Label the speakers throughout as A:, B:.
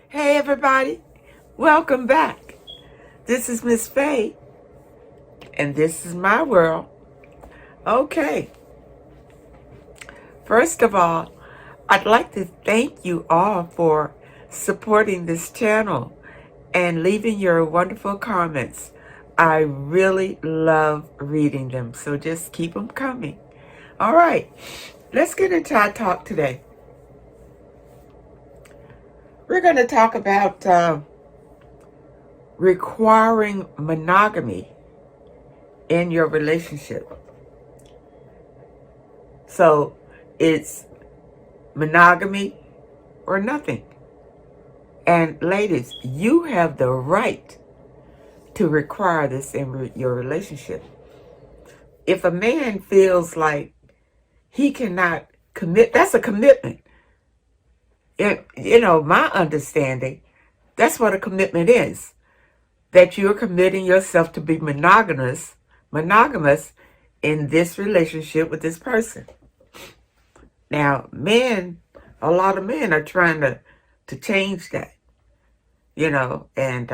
A: Hey everybody, welcome back. This is Miss Faye, and this is my world. Okay, first of all, I'd like to thank you all for supporting this channel and leaving your wonderful comments. I really love reading them, so just keep them coming. All right, let's get into our talk today. We're going to talk about requiring monogamy in your relationship. So it's monogamy or nothing. And ladies, you have the right to require this in your relationship. If a man feels like he cannot commit, that's a commitment. My understanding, that's what a commitment is. That you're committing yourself to be monogamous in this relationship with this person. Now, a lot of men are trying to change that, and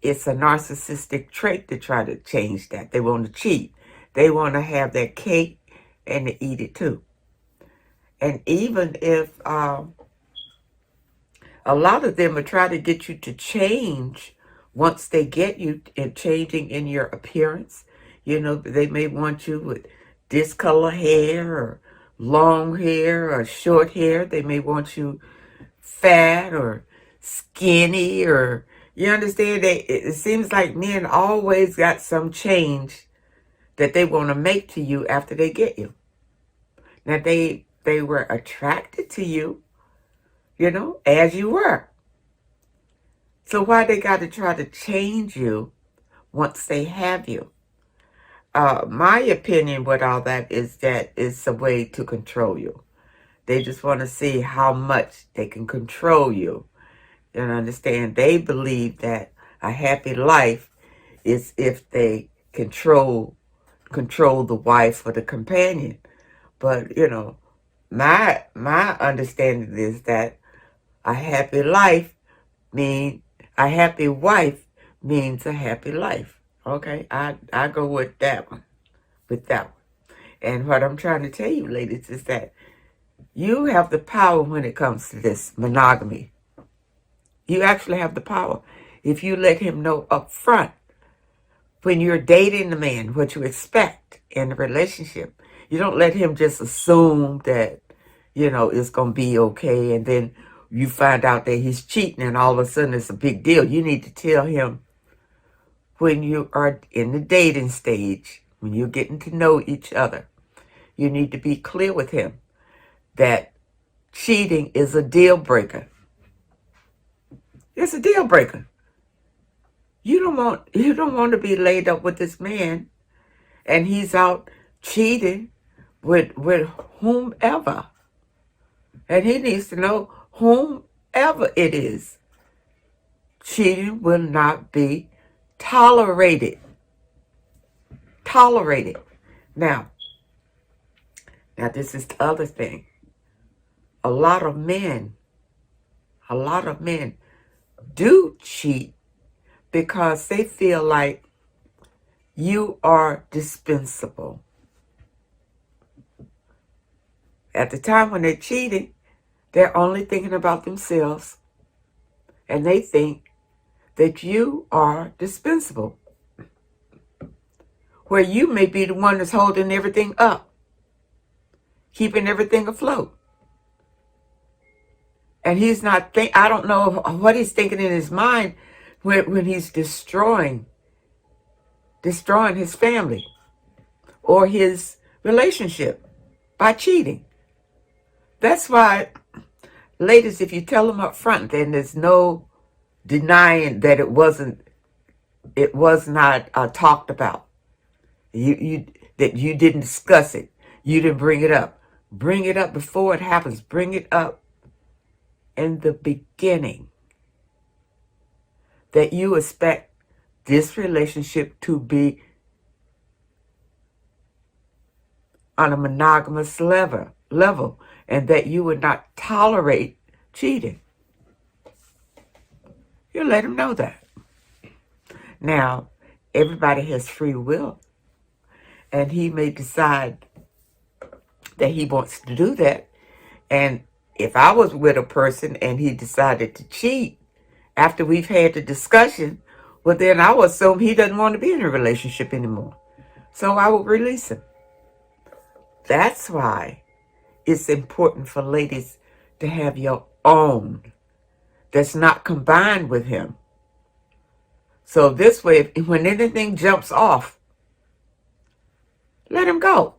A: it's a narcissistic trait to try to change that. They want to cheat. They want to have their cake and to eat it too. And even if a lot of them are trying to get you to change once they get you in changing in your appearance, they may want you with this color hair or long hair or short hair. They may want you fat or skinny, or you understand, it seems like men always got some change that they want to make to you after they get you. Now they were attracted to you, as you were. So why they got to try to change you once they have you? My opinion with all that is that it's a way to control you. They just want to see how much they can control you. And understand, they believe that a happy life is if they control the wife or the companion. But, my understanding is that a happy wife means a happy life. Okay, I go with that one. And what I'm trying to tell you, ladies, is that you have the power when it comes to this monogamy. You actually have the power. If you let him know up front, when you're dating the man, what you expect in a relationship, you don't let him just assume that, it's going to be okay. And then you find out that he's cheating and all of a sudden it's a big deal. You need to tell him when you are in the dating stage, when you're getting to know each other, you need to be clear with him that cheating is a deal breaker. It's a deal breaker. You don't want to be laid up with this man and he's out cheating with whomever. And he needs to know whomever it is. Cheating will not be tolerated. Now this is the other thing. A lot of men do cheat because they feel like you are dispensable. At the time when they're cheating, they're only thinking about themselves, and they think that you are dispensable, where you may be the one that's holding everything up, keeping everything afloat. And he's not I don't know what he's thinking in his mind when he's destroying his family or his relationship by cheating. That's why, ladies, if you tell them up front, then there's no denying that it was not talked about. That you didn't discuss it. You didn't bring it up. Bring it up before it happens. Bring it up in the beginning. That you expect this relationship to be on a monogamous level, and that you would not tolerate cheating. You let him know that. Now, everybody has free will, and he may decide that he wants to do that. And if I was with a person and he decided to cheat after we've had the discussion, well, then I would assume he doesn't want to be in a relationship anymore. So I would release him. That's why it's important for ladies to have your own that's not combined with him. So this way, when anything jumps off, let him go.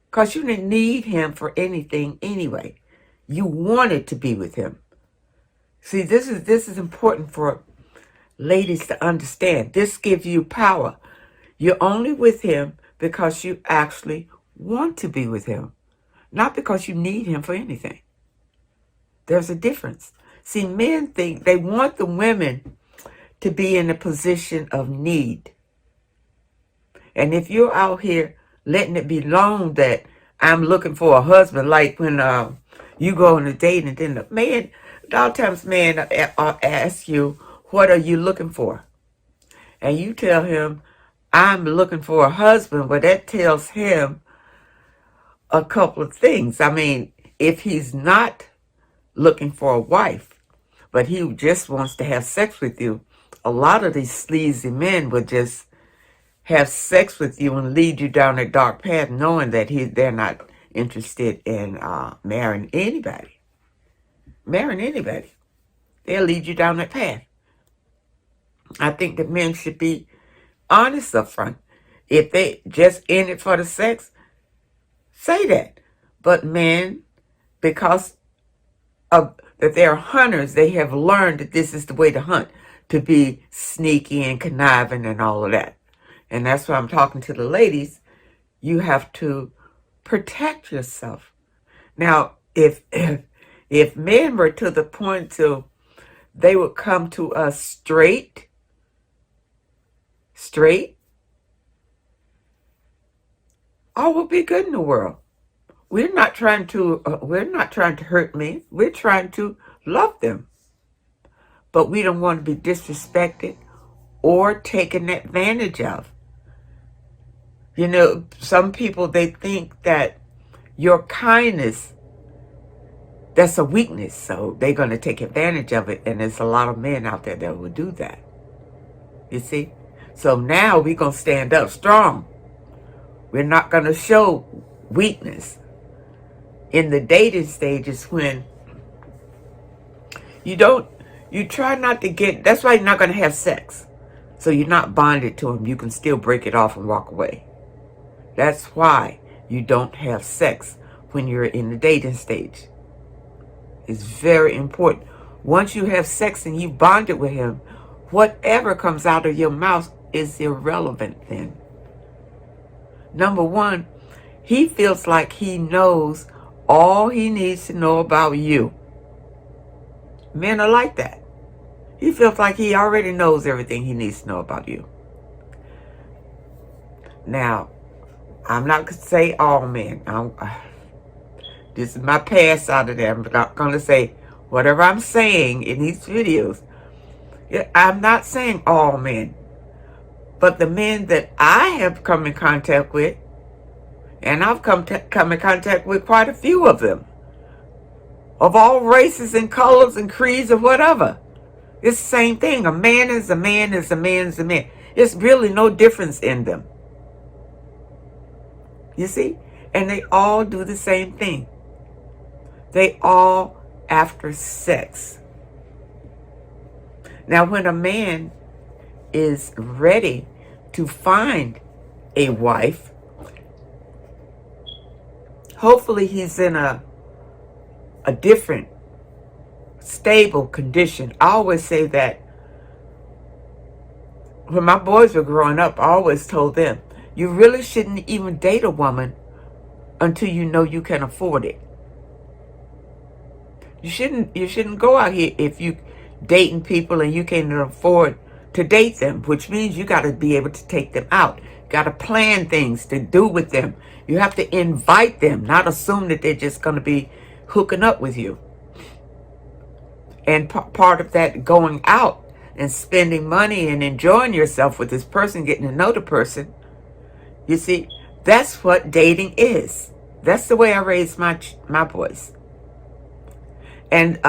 A: Because you didn't need him for anything anyway. You wanted to be with him. See, this is important for ladies to understand. This gives you power. You're only with him because you actually want to be with him, not because you need him for anything. There's a difference. See, men think they want the women to be in a position of need. And if you're out here letting it be known that I'm looking for a husband, like when you go on a date and then the man, a lot of times men ask you, what are you looking for? And you tell him, I'm looking for a husband. Well, that tells him a couple of things. I mean, if he's not looking for a wife, but he just wants to have sex with you, a lot of these sleazy men would just have sex with you and lead you down a dark path, knowing that they're not interested in marrying anybody. They'll lead you down that path. I think that men should be honest up front. If they just in it for the sex, say that. But men, because of that they're hunters, they have learned that this is the way to hunt, to be sneaky and conniving and all of that. And that's why I'm talking to the ladies. You have to protect yourself. Now, if men were to the point to they would come to us straight, all will be good in the world. We're not trying to hurt men. We're trying to love them. But we don't want to be disrespected or taken advantage of. You know, some people, they think that your kindness, that's a weakness, so they're going to take advantage of it. And there's a lot of men out there that will do that. You see? So now we're going to stand up strong. We're not going to show weakness. In the dating stages, when you try not to get, that's why you're not going to have sex. So you're not bonded to him. You can still break it off and walk away. That's why you don't have sex when you're in the dating stage. It's very important. Once you have sex and you bonded with him, whatever comes out of your mouth is irrelevant then. Number one, he feels like he knows all he needs to know about you. Men are like that. He feels like he already knows everything he needs to know about you. Now, I'm not going to say all men. This is my pass out of there. I'm not going to say whatever I'm saying in these videos. I'm not saying all men. But the men that I have come in contact with, and I've come in contact with quite a few of them, of all races and colors and creeds or whatever. It's the same thing. A man is a man is a man is a man. There's really no difference in them. You see? And they all do the same thing. They all after sex. Now, when a man is ready to find a wife, hopefully he's in a different, stable condition. I always say that when my boys were growing up, I always told them, you really shouldn't even date a woman until you know you can afford it. You shouldn't go out here if you dating people and you can't afford to date them, which means you got to be able to take them out. Got to plan things to do with them. You have to invite them, not assume that they're just going to be hooking up with you. And part of that going out and spending money and enjoying yourself with this person, getting to know the person, you see, that's what dating is. That's the way I raised my boys. And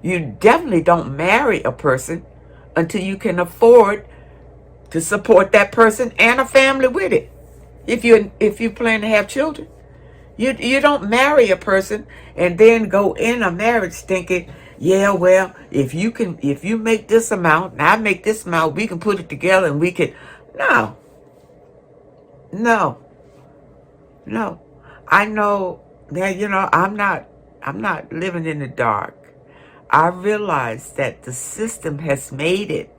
A: you definitely don't marry a person until you can afford to support that person and a family with it. If you plan to have children, you don't marry a person and then go in a marriage thinking, yeah, well, if you make this amount and I make this amount, we can put it together and we can. No, no, no. I know that, I'm not living in the dark. I realize that the system has made it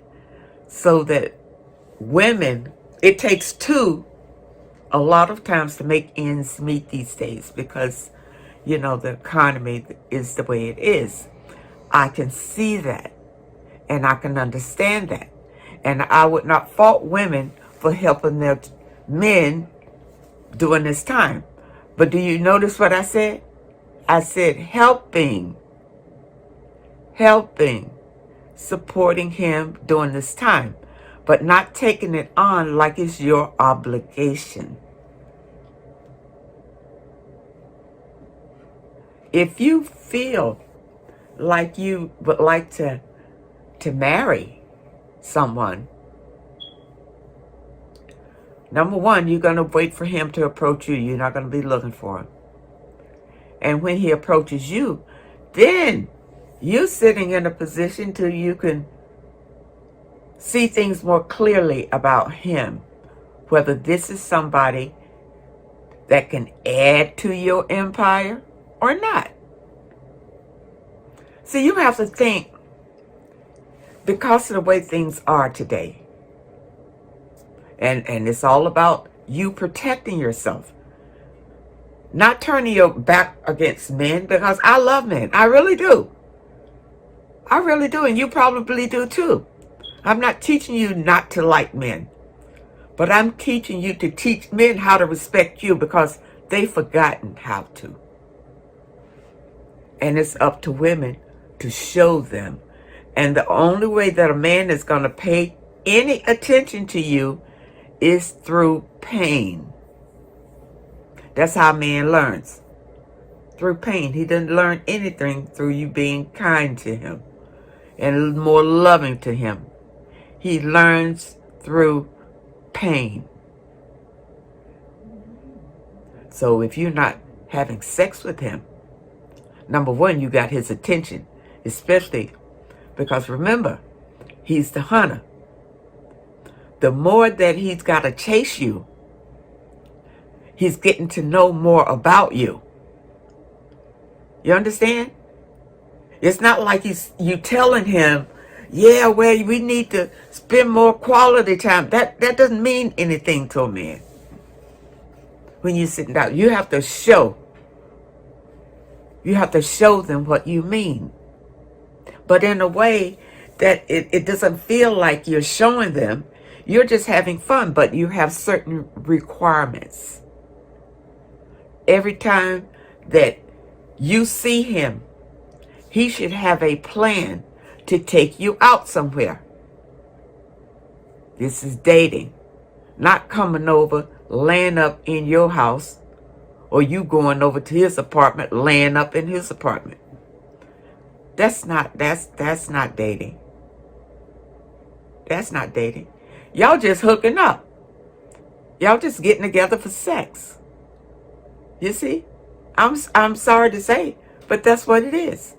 A: so that women, it takes two a lot of times to make ends meet these days because, the economy is the way it is. I can see that and I can understand that. And I would not fault women for helping their men during this time. But do you notice what I said? I said helping, supporting him during this time, but not taking it on like it's your obligation. If you feel like you would like to marry someone, number one, you're going to wait for him to approach you. You're not going to be looking for him. And when he approaches you, then you're sitting in a position till you can see things more clearly about him, whether this is somebody that can add to your empire or not. See, you have to think, because of the way things are today, and it's all about you protecting yourself, not turning your back against men, because I love men. I really do. I really do, and you probably do too. I'm not teaching you not to like men, but I'm teaching you to teach men how to respect you because they've forgotten how to. And it's up to women to show them. And the only way that a man is going to pay any attention to you is through pain. That's how a man learns. Through pain. He doesn't learn anything through you being kind to him and more loving to him. He learns through pain. So if you're not having sex with him, number one, you got his attention, especially because remember, he's the hunter. The more that he's got to chase you, he's getting to know more about you. You understand? It's not like you telling him, yeah, well, we need to spend more quality time. That doesn't mean anything to a man. When you're sitting down, you have to show. You have to show them what you mean. But in a way that it doesn't feel like you're showing them. You're just having fun, but you have certain requirements. Every time that you see him, he should have a plan to take you out somewhere. This is dating, not coming over, laying up in your house, or you going over to his apartment, laying up in his apartment. That's not dating. That's not dating. Y'all just hooking up. Y'all just getting together for sex. You see? I'm sorry to say, but that's what it is.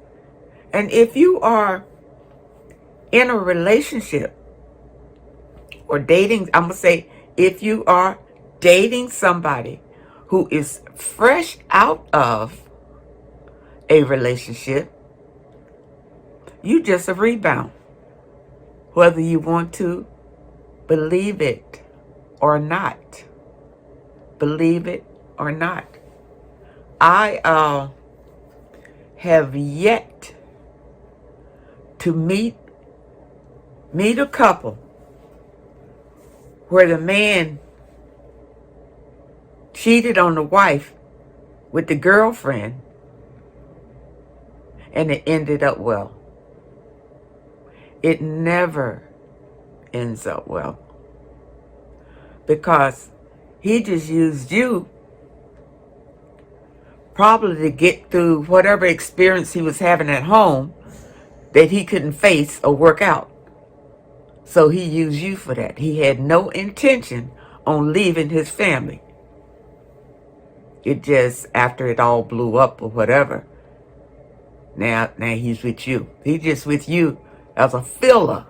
A: And if you are in a relationship or dating, I'm going to say, if you are dating somebody who is fresh out of a relationship, you just a rebound. Whether you want to believe it or not. Believe it or not. I have yet to meet a couple where the man cheated on the wife with the girlfriend and it ended up well. it never ends up well. Because he just used you probably to get through whatever experience he was having at home that he couldn't face or work out. So he used you for that. He had no intention on leaving his family. It just, after it all blew up or whatever, now he's with you. He's just with you as a filler.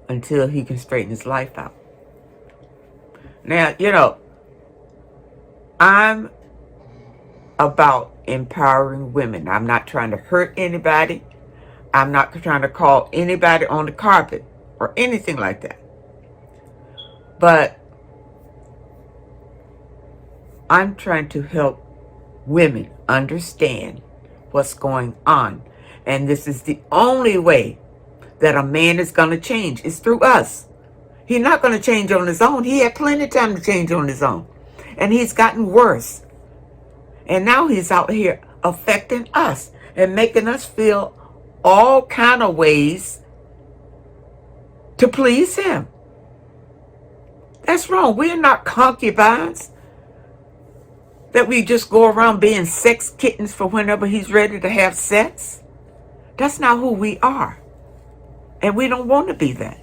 A: Until he can straighten his life out. Now, I'm about empowering women. I'm not trying to hurt anybody. I'm not trying to call anybody on the carpet or anything like that. But I'm trying to help women understand what's going on. And this is the only way that a man is going to change. Is through us. He's not going to change on his own. He had plenty of time to change on his own. And he's gotten worse. And now he's out here affecting us and making us feel all kind of ways to please him. That's wrong. We're not concubines that we just go around being sex kittens for whenever he's ready to have sex. That's not who we are. And we don't want to be that.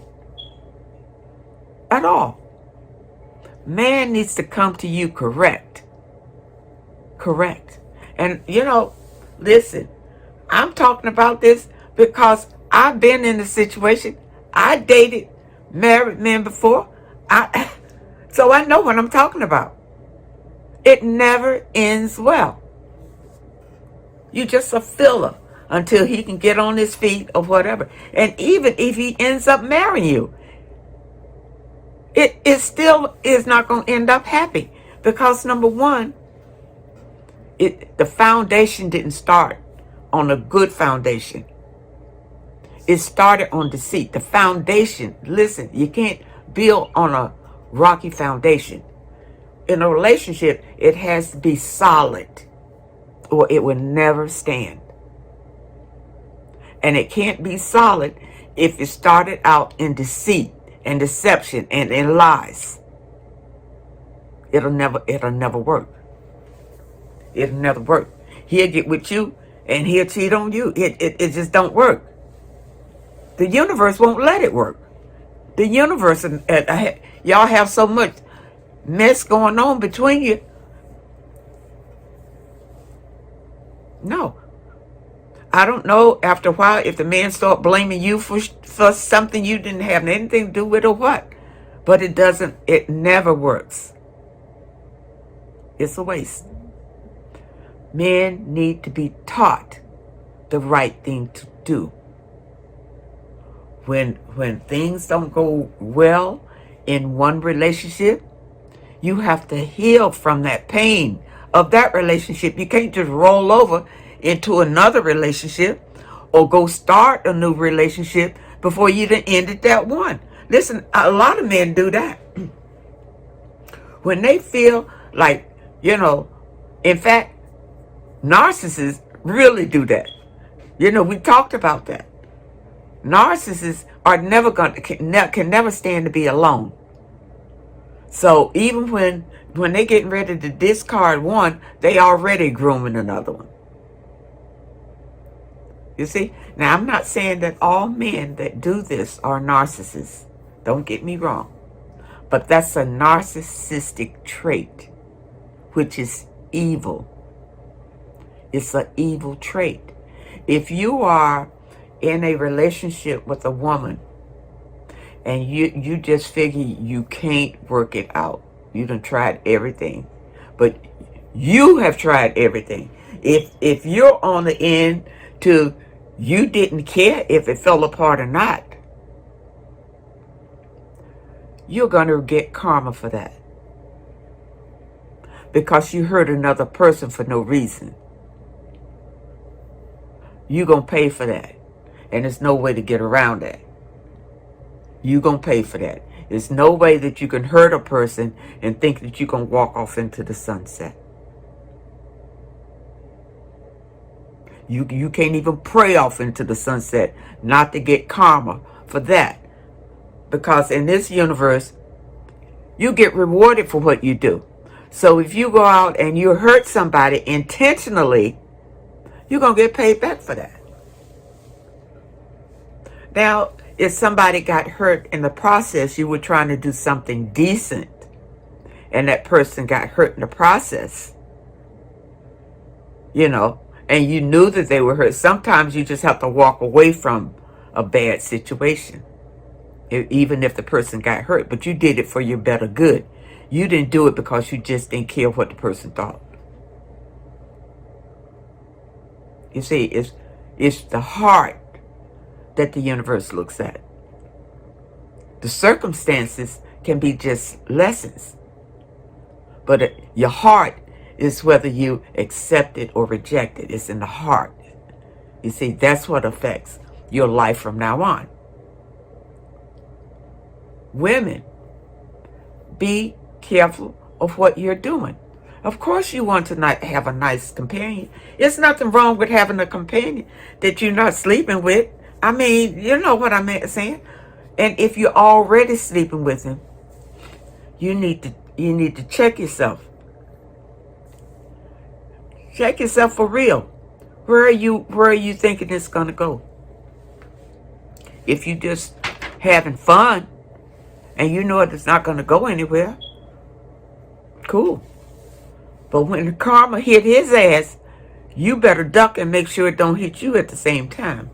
A: At all. Man needs to come to you correct. Correct. And, listen, I'm talking about this because I've been in a situation. I dated married men before. So I know what I'm talking about. It never ends well. You're just a filler until he can get on his feet or whatever. And even if he ends up marrying you, it still is not going to end up happy. Because number one, the foundation didn't start on a good foundation. It started on deceit. The foundation, listen, you can't build on a rocky foundation. In a relationship, it has to be solid or it will never stand. And it can't be solid if it started out in deceit and deception and in lies. It'll never work. It'll never work. He'll get with you and he'll cheat on you. It just don't work. The universe won't let it work. The universe, y'all have so much mess going on between you. No. I don't know after a while if the man start blaming you for something you didn't have anything to do with or what. But it never works. It's a waste. Men need to be taught the right thing to do. When things don't go well in one relationship, you have to heal from that pain of that relationship. You can't just roll over into another relationship or go start a new relationship before you done ended that one. Listen, a lot of men do that. When they feel like, in fact, narcissists really do that. We talked about that. Narcissists are can never stand to be alone. So even when they're getting ready to discard one, they already grooming another one. You see? Now, I'm not saying that all men that do this are narcissists. Don't get me wrong. But that's a narcissistic trait, which is evil. It's an evil trait. If you are in a relationship with a woman and you just figure you can't work it out, you done tried everything, but you have tried everything. If you're on the end to you didn't care if it fell apart or not, you're going to get karma for that. Because you hurt another person for no reason. You're going to pay for that. And there's no way to get around that. You're going to pay for that. There's no way that you can hurt a person and think that you're going to walk off into the sunset. You can't even pray off into the sunset not to get karma for that. Because in this universe, you get rewarded for what you do. So if you go out and you hurt somebody intentionally, you're going to get paid back for that. Now, if somebody got hurt in the process, you were trying to do something decent, and that person got hurt in the process, and you knew that they were hurt. Sometimes you just have to walk away from a bad situation, even if the person got hurt, but you did it for your better good. You didn't do it because you just didn't care what the person thought. You see, it's the heart that the universe looks at. The circumstances can be just lessons, but your heart is whether you accept it or reject it. It's in the heart. You see, that's what affects your life from now on. Women, be careful of what you're doing. Of course you want to not have a nice companion. There's nothing wrong with having a companion that you're not sleeping with. I mean, you know what I'm saying? And if you're already sleeping with him, you need to check yourself. Check yourself for real. Where are you thinking it's gonna go? If you just having fun and you know it's not gonna go anywhere, cool. But when the karma hit his ass, you better duck and make sure it don't hit you at the same time.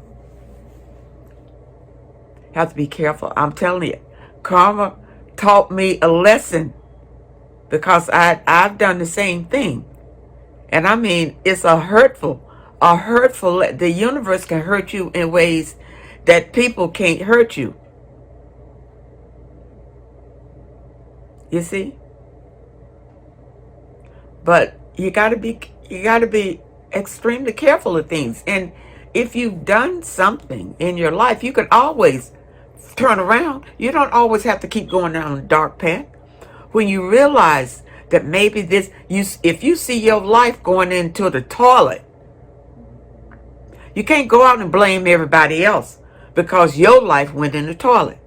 A: Have to be careful. I'm telling you, karma taught me a lesson because I've done the same thing. And I mean, it's a hurtful, the universe can hurt you in ways that people can't hurt you. You see? But you gotta be extremely careful of things. And if you've done something in your life, you can always turn around. You don't always have to keep going down a dark path. When you realize that maybe if you see your life going into the toilet, you can't go out and blame everybody else because your life went in the toilet.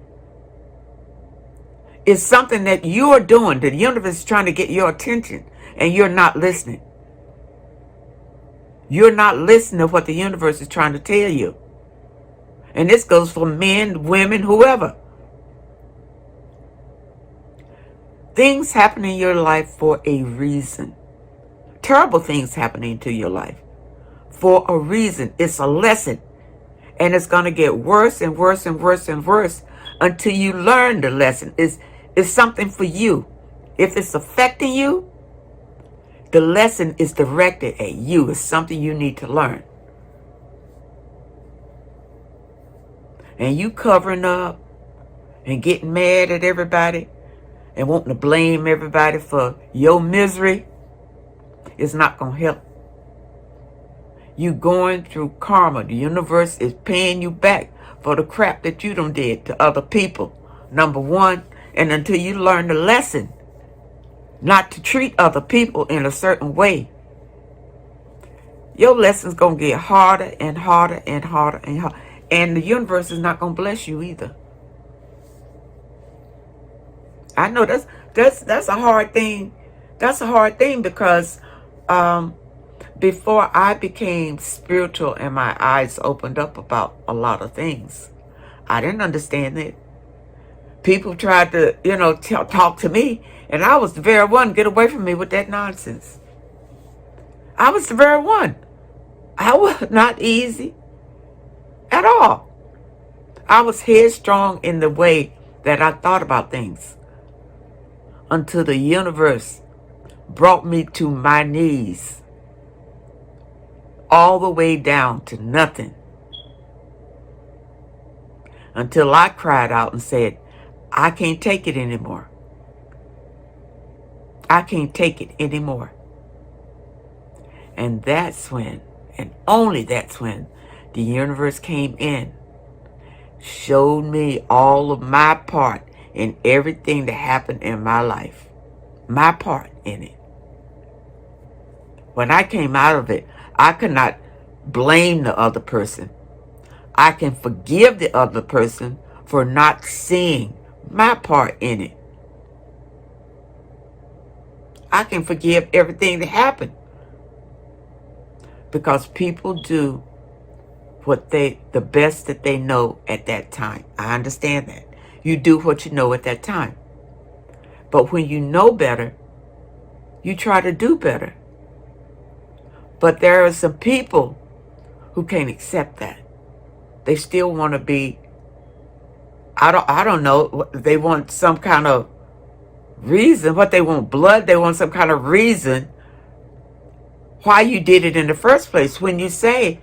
A: It's something that you're doing. The universe is trying to get your attention and you're not listening. You're not listening to what the universe is trying to tell you. And this goes for men, women, whoever. Things happen in your life for a reason. Terrible things happening to your life for a reason. It's a lesson. And it's going to get worse and worse and worse and worse until you learn the lesson. It's something for you. If it's affecting you, the lesson is directed at you. It's something you need to learn. And you covering up and getting mad at everybody and wanting to blame everybody for your misery is not going to help. You going through karma. The universe is paying you back for the crap that you done did to other people. Number one, and until you learn the lesson not to treat other people in a certain way, your lesson's going to get harder and harder and harder and harder. And the universe is not going to bless you either. I know that's a hard thing. That's a hard thing because before I became spiritual and my eyes opened up about a lot of things, I didn't understand it. People tried to, talk to me, and I was the very one, get away from me with that nonsense. I was the very one. I was not easy at all. I was headstrong in the way that I thought about things until the universe brought me to my knees, all the way down to nothing, until I cried out and said, I can't take it anymore. I can't take it anymore. And that's when, and only that's when, the universe came in, showed me all of my part in everything that happened in my life. My part in it. When I came out of it, I could not blame the other person. I can forgive the other person for not seeing my part in it. I can forgive everything that happened because people do the best that they know at that time. I understand that. You do what you know at that time. But when you know better, you try to do better. But there are some people who can't accept that. They still want to be, I don't know, they want some kind of reason. What they want, blood, they want some kind of reason why you did it in the first place. When you say,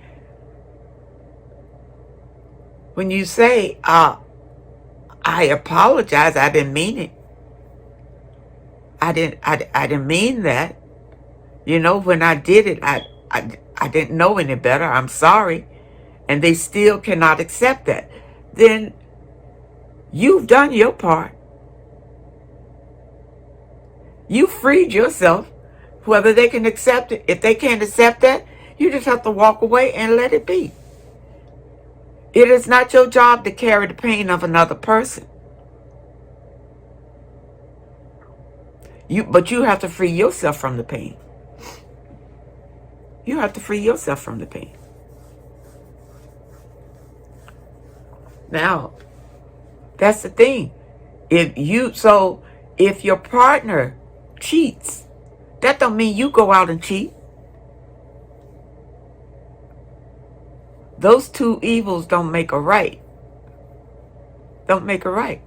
A: I apologize, I didn't mean it. I didn't mean that. You know, when I did it, I didn't know any better. I'm sorry. And they still cannot accept that. Then you've done your part. You freed yourself, whether they can accept it. If they can't accept that, you just have to walk away and let it be. It is not your job to carry the pain of another person. But you have to free yourself from the pain. You have to free yourself from the pain. Now, that's the thing. If your partner cheats, that don't mean you go out and cheat. Those two evils don't make a right. Don't make a right.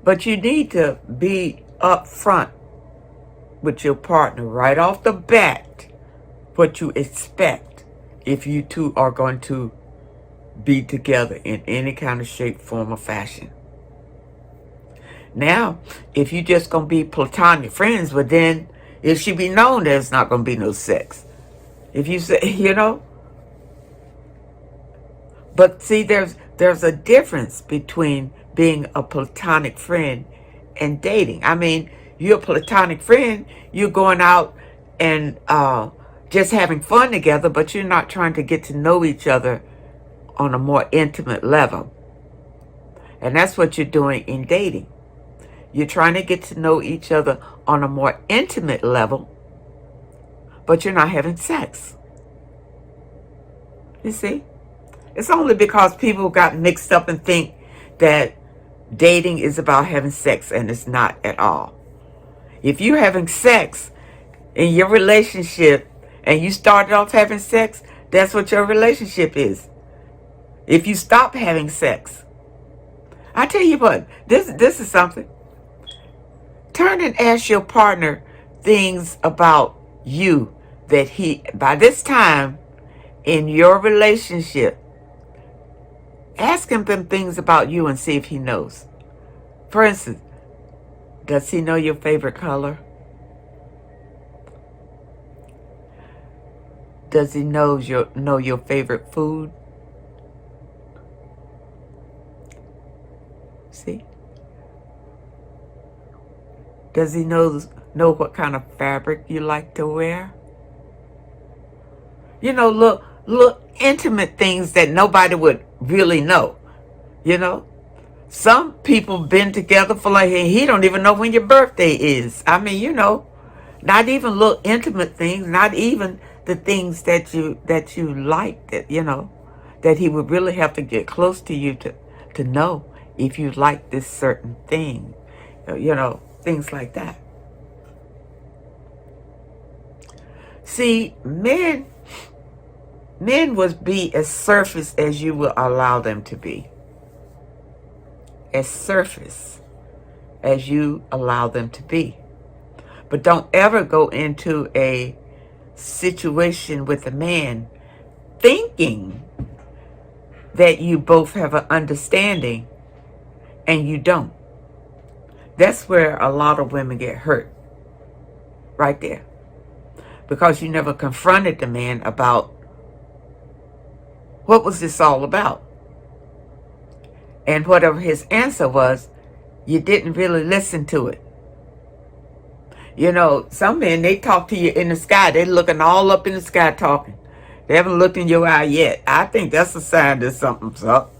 A: But you need to be upfront with your partner right off the bat what you expect if you two are going to be together in any kind of shape, form, or fashion. Now, if you just going to be platonic friends, well then it should be known there's not going to be no sex. If you say, you know. But see, there's a difference between being a platonic friend and dating. I mean, you're a platonic friend, you're going out and just having fun together, but you're not trying to get to know each other on a more intimate level. And that's what you're doing in dating. You're trying to get to know each other on a more intimate level, but you're not having sex. You see? It's only because people got mixed up and think that dating is about having sex, and it's not at all. If you're having sex in your relationship and you started off having sex, that's what your relationship is. If you stop having sex, I tell you what, this is something. Turn and ask your partner things about you that by this time in your relationship, ask him them things about you and see if he knows. For instance, does he know your favorite color? Does he know your favorite food? See? Does he know what kind of fabric you like to wear? You know, look intimate things that nobody would really know. You know? Some people been together for like, he don't even know when your birthday is. I mean, you know, not even little intimate things, not even the things that you like, that, you know, that he would really have to get close to you to know if you like this certain thing, you know, things like that. See, men would be as surface as you will allow them to be. As surface as you allow them to be. But don't ever go into a situation with a man thinking that you both have an understanding and you don't. That's where a lot of women get hurt. Right there. Because you never confronted the man about what was this all about. And whatever his answer was, you didn't really listen to it. You know, some men, they talk to you in the sky. They're looking all up in the sky talking. They haven't looked in your eye yet. I think that's a sign that something's up.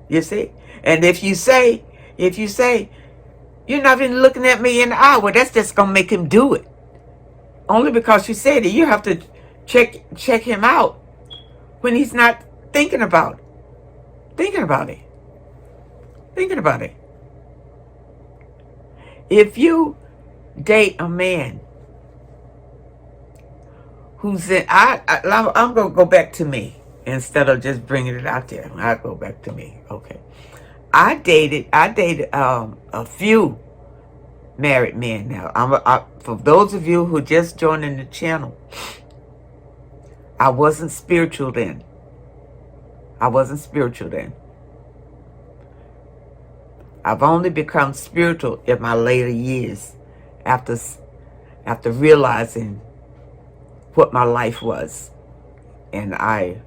A: You see? And if you say, you're not even looking at me in the eye, well, that's just going to make him do it. Only because you said it. You have to check him out when he's not thinking about it. Thinking about it. Thinking about it. If you date a man who's in, I'm going to go back to me instead of just bringing it out there. I'll go back to me. Okay. I dated a few married men now. For those of you who just joined in the channel, I wasn't spiritual then. I've only become spiritual in my later years after realizing what my life was. And I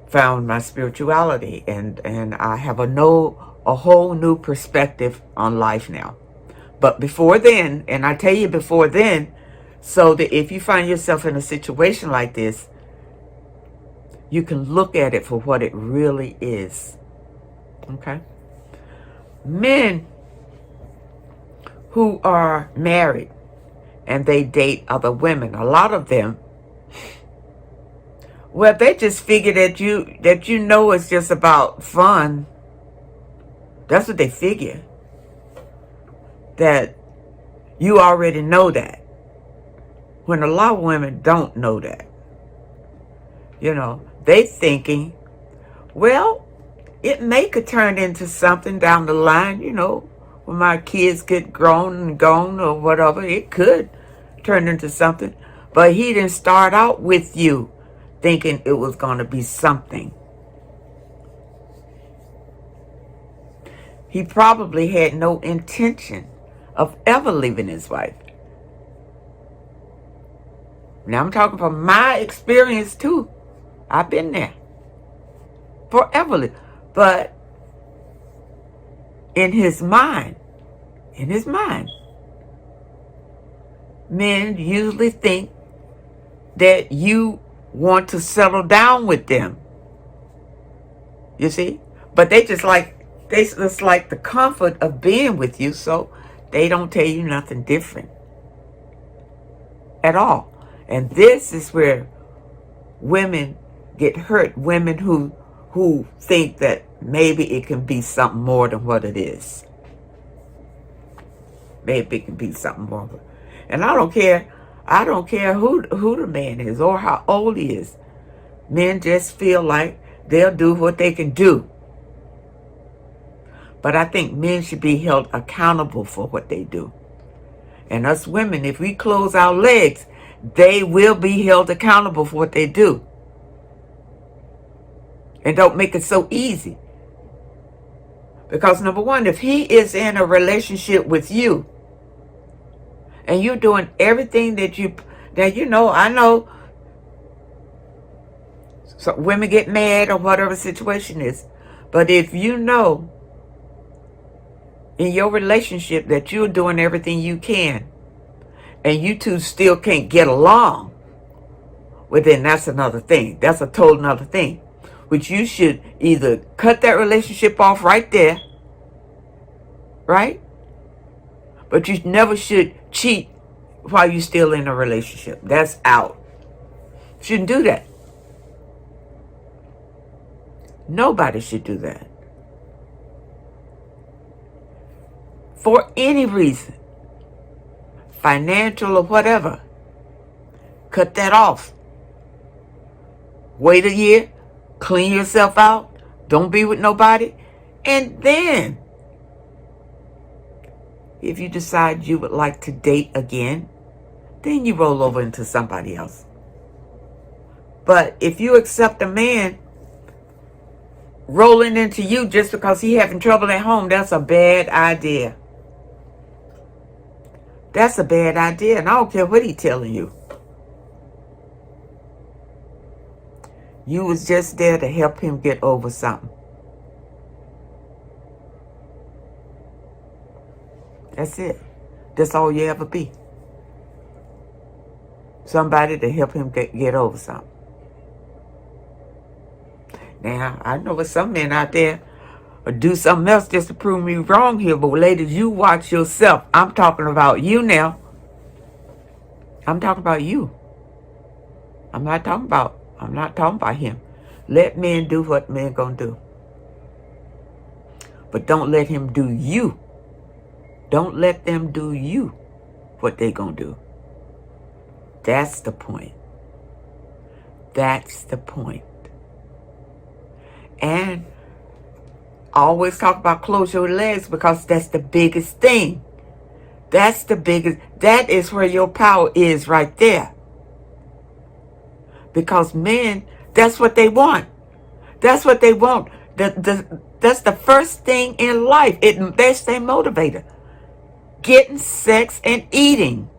A: found my spirituality, and I have a whole new perspective on life now. But before then, and I tell you before then, so that if you find yourself in a situation like this, you can look at it for what it really is. Okay? Men who are married and they date other women, a lot of them, well, they just figure that you know it's just about fun. That's what they figure. That you already know that. When a lot of women don't know that. You know, they thinking, well, it may could turn into something down the line, you know, when my kids get grown and gone or whatever. It could turn into something. But he didn't start out with you thinking it was going to be something. He probably had no intention of ever leaving his wife. Now I'm talking from my experience too. I've been there. Forever. But in his mind, men usually think that you want to settle down with them. You see? But they just like the comfort of being with you, so they don't tell you nothing different at all. And this is where women get hurt. Women who think that maybe it can be something more than what it is. Maybe it can be something more. And I don't care who the man is or how old he is. Men just feel like they'll do what they can do. But I think men should be held accountable for what they do. And us women, if we close our legs, they will be held accountable for what they do. And don't make it so easy. Because number one, if he is in a relationship with you, and you're doing everything that you know, I know so women get mad or whatever the situation is. But if you know in your relationship that you're doing everything you can, and you two still can't get along, well then that's another thing. That's a total another thing. Which you should either cut that relationship off right there, right? But you never should cheat while you're still in a relationship. That's out. Shouldn't do that. Nobody should do that. For any reason. Financial or whatever. Cut that off. Wait a year. Clean yourself out. Don't be with nobody. And then, if you decide you would like to date again, then you roll over into somebody else. But if you accept a man rolling into you just because he having trouble at home, that's a bad idea. That's a bad idea, and I don't care what he's telling you. You was just there to help him get over something. That's it. That's all you ever be. somebody to help him get over something. Now, I know there's some men out there or do something else just to prove me wrong here, but ladies, you watch yourself. I'm talking about you now. I'm talking about you. I'm not talking about him. Let men do what men gonna do. But don't let him do you. Don't let them do you what they gonna do. That's the point. That's the point. And I always talk about close your legs because that's the biggest thing. That's the biggest. That is where your power is right there. Because men, that's what they want. That's what they want. That's the first thing in life. That's their motivator. Getting sex and eating.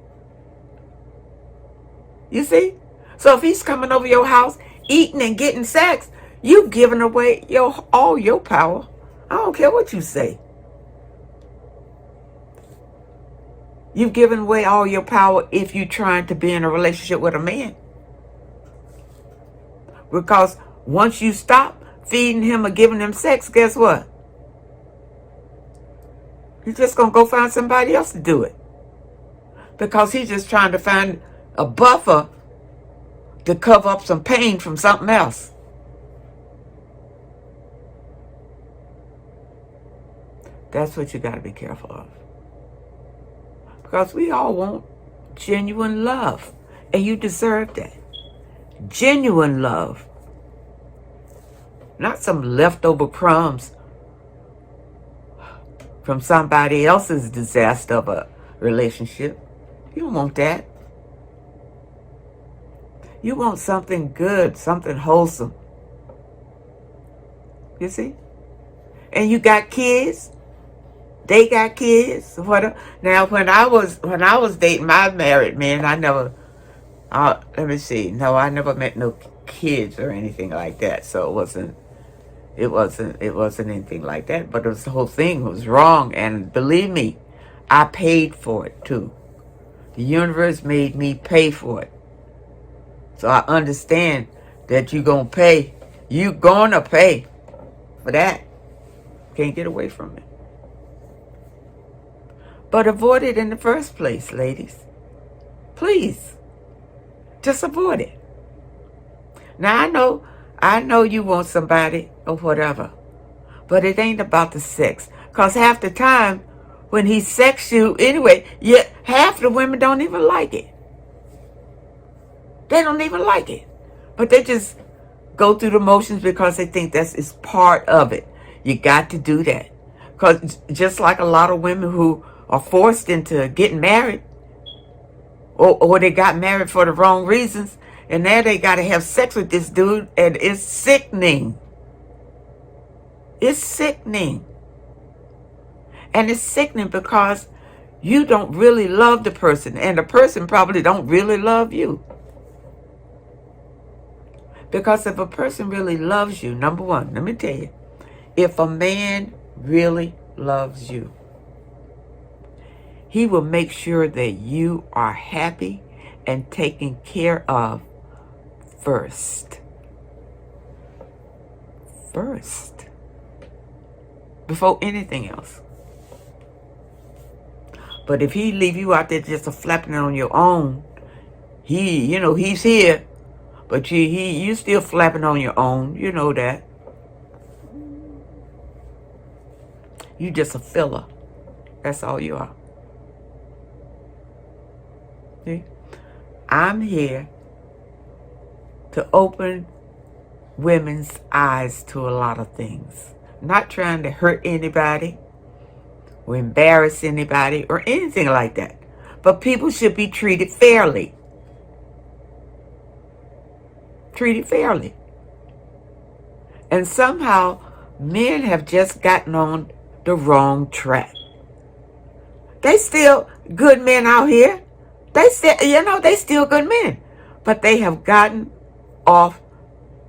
A: You see? So if he's coming over your house, eating and getting sex, you've given away all your power. I don't care what you say. You've given away all your power if you're trying to be in a relationship with a man. Because once you stop feeding him or giving him sex, guess what? You're just going to go find somebody else to do it. Because he's just trying to find a buffer to cover up some pain from something else. That's what you got to be careful of. Because we all want genuine love. And you deserve that. Genuine love. Not some leftover crumbs from somebody else's disaster of a relationship. You don't want that. You want something good, something wholesome. You see? And you got kids. They got kids. Now, when I was dating my married man, I never met no kids or anything like that. So it wasn't anything like that. But the whole thing was wrong. And believe me, I paid for it too. The universe made me pay for it. So I understand that you're going to pay. You're going to pay for that. Can't get away from it. But avoid it in the first place, ladies. Please. Just avoid it. Now, I know you want somebody or whatever. But it ain't about the sex. Because half the time, when he sex you anyway, half the women don't even like it. They don't even like it. But they just go through the motions because they think it's part of it. You got to do that. Because just like a lot of women who are forced into getting married, or they got married for the wrong reasons, and now they got to have sex with this dude, and it's sickening. It's sickening. And it's sickening because you don't really love the person, and the person probably don't really love you. Because if a person really loves you, number one, let me tell you, if a man really loves you, he will make sure that you are happy and taken care of first. First. Before anything else. But if he leave you out there just flapping on your own, he's here, but you still flapping on your own. You know that. You just a filler. That's all you are. See? I'm here to open women's eyes to a lot of things. Not trying to hurt anybody or embarrass anybody or anything like that. But people should be treated fairly. Treated fairly. And somehow men have just gotten on the wrong track. They still good men out here. They still good men. But they have gotten off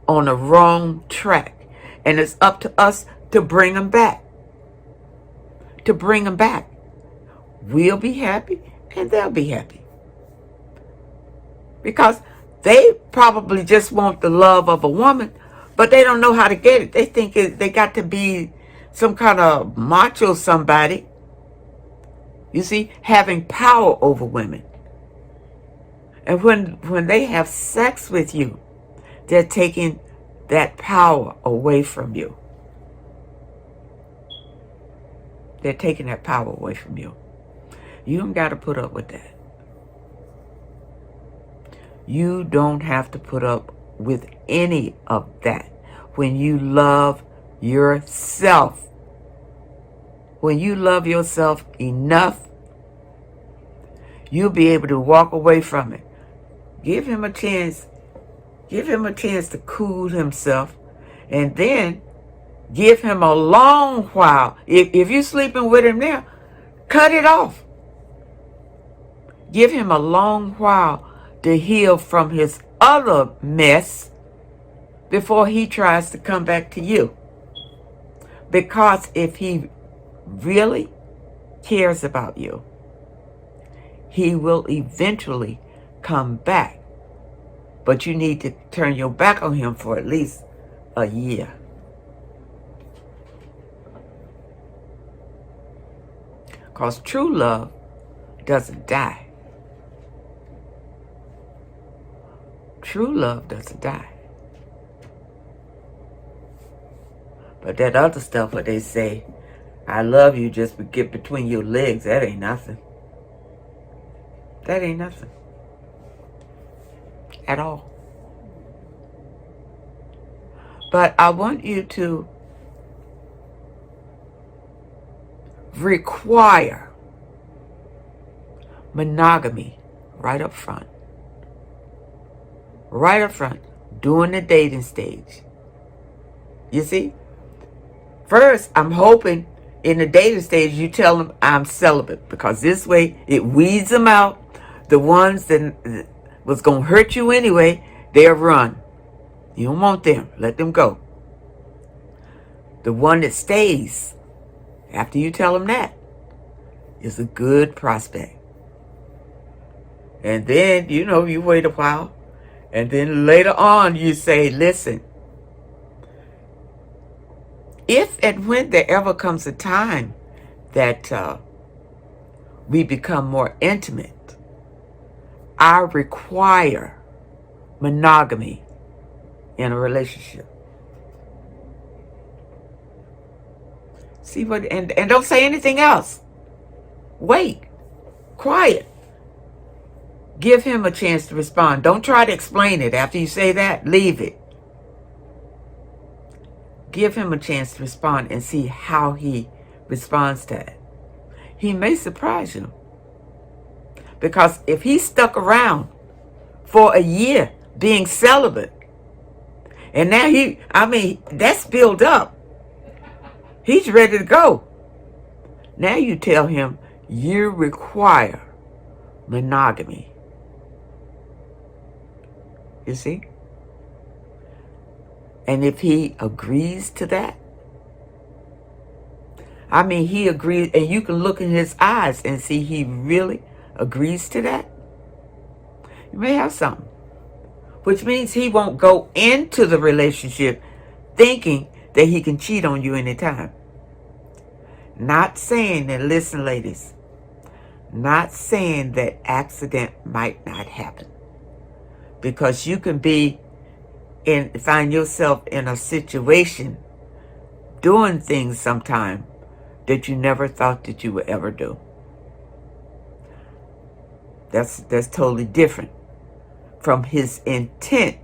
A: on the wrong track. And it's up to us to bring them back. To bring them back. We'll be happy and they'll be happy. Because they probably just want the love of a woman, but they don't know how to get it. They think they got to be some kind of macho somebody, you see, having power over women. And when they have sex with you, they're taking that power away from you. They're taking that power away from you. You don't got to put up with that. You don't have to put up with any of that when you love yourself. When you love yourself enough, you'll be able to walk away from it. Give him a chance. Give him a chance to cool himself. And then give him a long while. If you're sleeping with him now, cut it off. Give him a long while to heal from his other mess before he tries to come back to you. Because if he really cares about you, he will eventually come back. But you need to turn your back on him for at least a year. Because true love doesn't die. True love doesn't die. But that other stuff where they say, I love you just to get between your legs, that ain't nothing. That ain't nothing. At all. But I want you to require monogamy right up front. Right up front. During the dating stage. You see? First, I'm hoping in the dating stage you tell them I'm celibate. Because this way it weeds them out. The ones that was going to hurt you anyway, they'll run. You don't want them. Let them go. The one that stays, after you tell them that, is a good prospect. And then, you wait a while. And then later on you say, listen, if and when there ever comes a time that we become more intimate, I require monogamy in a relationship. See what, and don't say anything else. Wait. Quiet. Give him a chance to respond. Don't try to explain it. After you say that, leave it. Give him a chance to respond and see how he responds to it. He may surprise you. Because if he stuck around for a year being celibate, and now that's built up. He's ready to go. Now you tell him you require monogamy. You see? And if he agrees to that, he agrees, and you can look in his eyes and see he really agrees to that, you may have something. Which means he won't go into the relationship thinking that he can cheat on you anytime. Not saying that, listen ladies, not saying that accident might not happen. Because you can find yourself in a situation doing things sometime that you never thought that you would ever do. That's totally different from his intent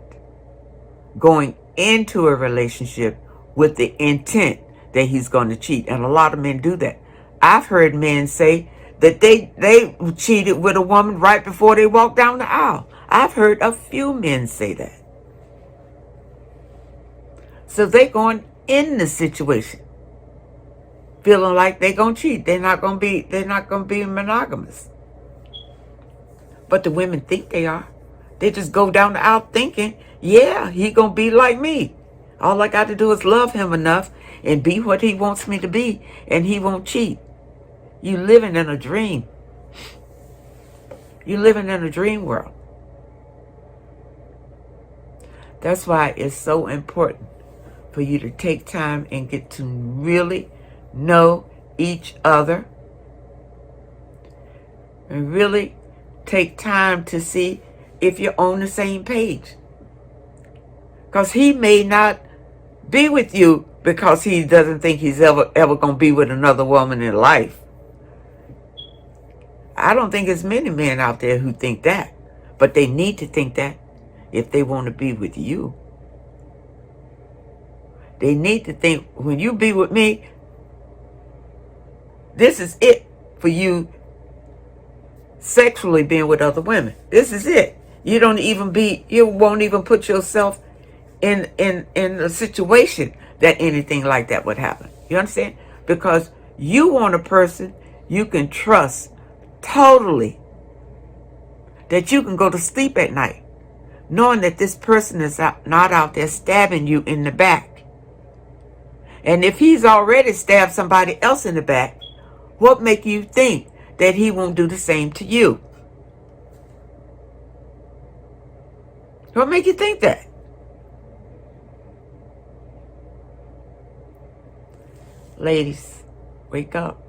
A: going into a relationship with the intent that he's going to cheat. And a lot of men do that. I've heard men say that they cheated with a woman right before they walked down the aisle. I've heard a few men say that. So they're going in the situation feeling like they're going to cheat. They're not going to be monogamous. But the women think they are. They just go down the aisle thinking, yeah, he going to be like me. All I got to do is love him enough and be what he wants me to be, and he won't cheat. You living in a dream. You're living in a dream world. That's why it's so important for you to take time and get to really know each other, and really take time to see if you're on the same page. Because he may not be with you because he doesn't think he's ever going to be with another woman in life. I don't think there's many men out there who think that. But they need to think that if they want to be with you. They need to think, when you be with me, this is it for you sexually being with other women. This is it. You won't even put yourself in a situation that anything like that would happen. You understand? Because you want a person you can trust totally, that you can go to sleep at night knowing that this person is not out there stabbing you in the back. And if he's already stabbed somebody else in the back, what make you think that he won't do the same to you? What make you think that? Ladies, wake up.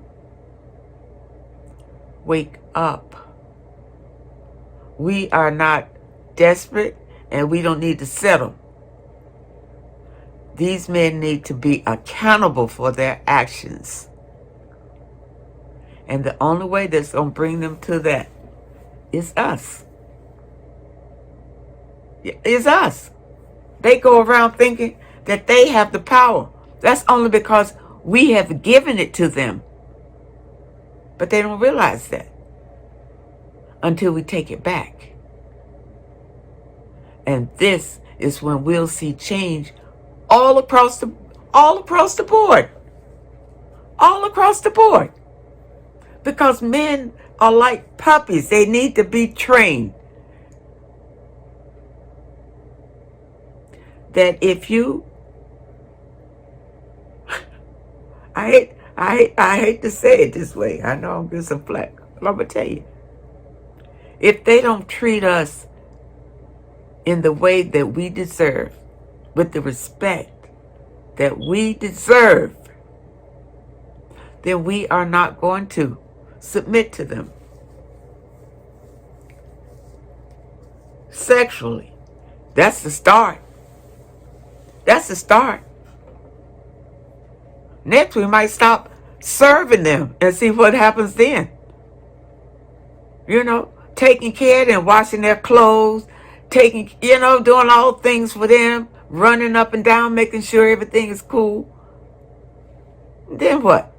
A: Wake up. We are not desperate, and we don't need to settle. These men need to be accountable for their actions. And the only way that's going to bring them to that is us. Is us. They go around thinking that they have the power. That's only because we have given it to them. But they don't realize that until we take it back. And this is when we'll see change all across the board. All across the board. Because men are like puppies. They need to be trained. That if you, I hate to say it this way. I know I'm getting some flack. But I'm going to tell you. If they don't treat us in the way that we deserve, with the respect that we deserve, then we are not going to submit to them. Sexually. That's the start. That's the start. Next, we might stop serving them and see what happens then. You know, taking care of them, washing their clothes, doing all things for them, running up and down, making sure everything is cool. Then what?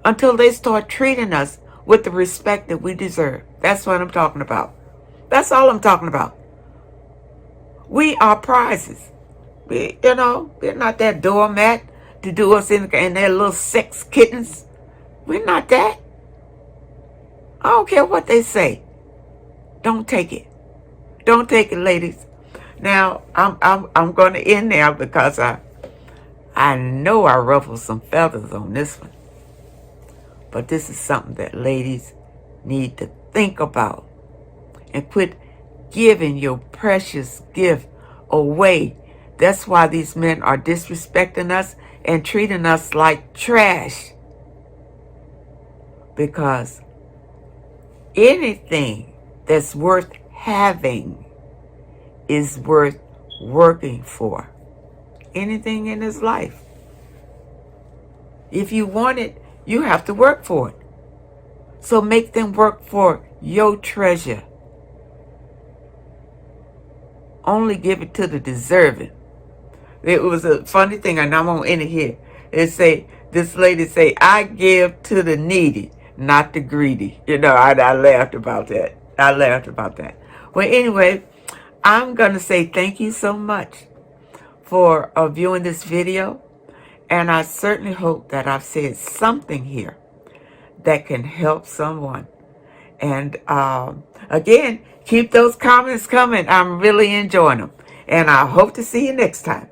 A: Until they start treating us with the respect that we deserve. That's what I'm talking about. That's all I'm talking about. We are prizes. We're not that doormat to do us in their little sex kittens. We're not that. I don't care what they say. Don't take it. Don't take it, ladies. Now, I'm going to end there because I know I ruffled some feathers on this one. But this is something that ladies need to think about. And quit giving your precious gift away. That's why these men are disrespecting us and treating us like trash. Because anything that's worth having is worth working for. Anything in this life. If you want it, you have to work for it. So make them work for your treasure. Only give it to the deserving. It was a funny thing, and I'm going to end it here. This lady say, I give to the needy, not the greedy. I laughed about that. Well, anyway, I'm going to say thank you so much for viewing this video. And I certainly hope that I've said something here that can help someone. And again, keep those comments coming. I'm really enjoying them. And I hope to see you next time.